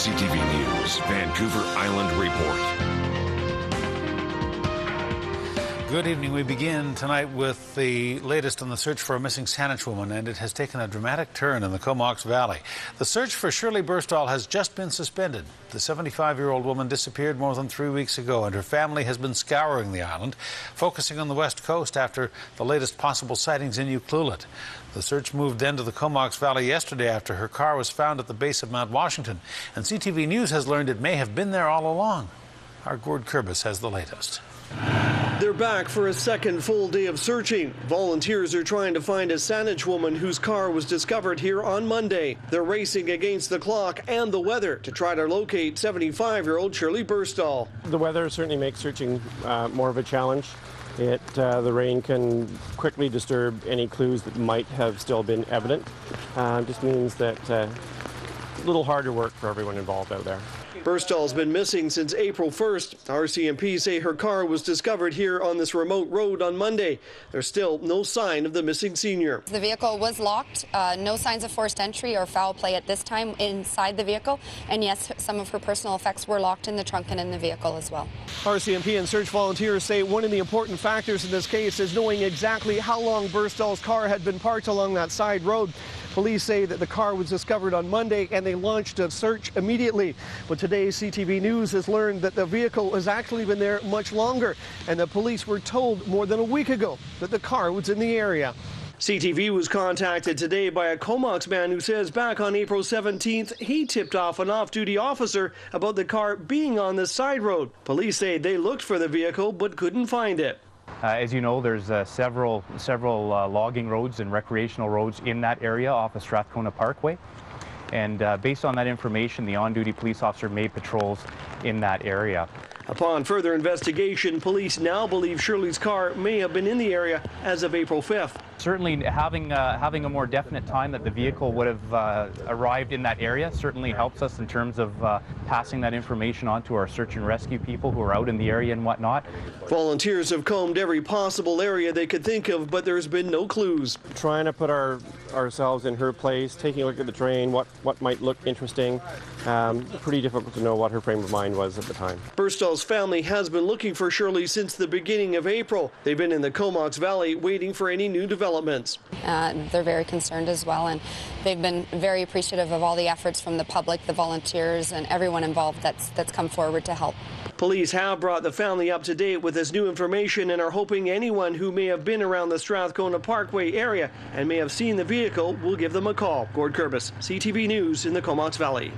CTV News, Vancouver Island Report. Good evening. We begin tonight with the latest on the search for a missing Saanich woman, and it has taken a dramatic turn in the Comox Valley. The search for Shirley Burstall has just been suspended. The 75-year-old woman disappeared more than 3 weeks ago, and her family has been scouring the island, focusing on the west coast after the latest possible sightings in Ucluelet. The search moved then to the Comox Valley yesterday after her car was found at the base of Mount Washington, and CTV News has learned it may have been there all along. Our Gord Kurbis has the latest. They're back for a second full day of searching. Volunteers are trying to find a Saanich woman whose car was discovered here on Monday. They're racing against the clock and the weather to try to locate 75-year-old Shirley Burstall. The weather certainly makes searching more of a challenge. The rain can quickly disturb any clues that might have still been evident. Just means that a little harder work for everyone involved out there. Burstall's been missing since April 1st. RCMP say her car was discovered here on this remote road on Monday. There's still no sign of the missing senior. The vehicle was locked. No signs of forced entry or foul play at this time inside the vehicle. And yes, some of her personal effects were locked in the trunk and in the vehicle as well. RCMP and search volunteers say one of the important factors in this case is knowing exactly how long Burstall's car had been parked along that side road. Police say that the car was discovered on Monday and they launched a search immediately. But today, CTV News has learned that the vehicle has actually been there much longer, and the police were told more than a week ago that the car was in the area. CTV was contacted today by a Comox man who says back on April 17th, he tipped off an off-duty officer about the car being on the side road. Police say they looked for the vehicle but couldn't find it. As you know, there's several logging roads and recreational roads in that area off of Strathcona Parkway. And based on that information, the on-duty police officer made patrols in that area. Upon further investigation, police now believe Shirley's car may have been in the area as of April 5th. Certainly having a more definite time that the vehicle would have arrived in that area certainly helps us in terms of passing that information on to our search and rescue people who are out in the area and whatnot. Volunteers have combed every possible area they could think of, but there's been no clues. Trying to put ourselves in her place, taking a look at the terrain, what might look interesting. Pretty difficult to know what her frame of mind was at the time. Burstall's family has been looking for Shirley since the beginning of April. They've been in the Comox Valley waiting for any new developments. They're very concerned as well, and they've been very appreciative of all the efforts from the public, the volunteers, and everyone involved that's come forward to help. Police have brought the family up to date with this new information and are hoping anyone who may have been around the Strathcona Parkway area and may have seen the vehicle will give them a call. Gord Kurbis, CTV News in the Comox Valley.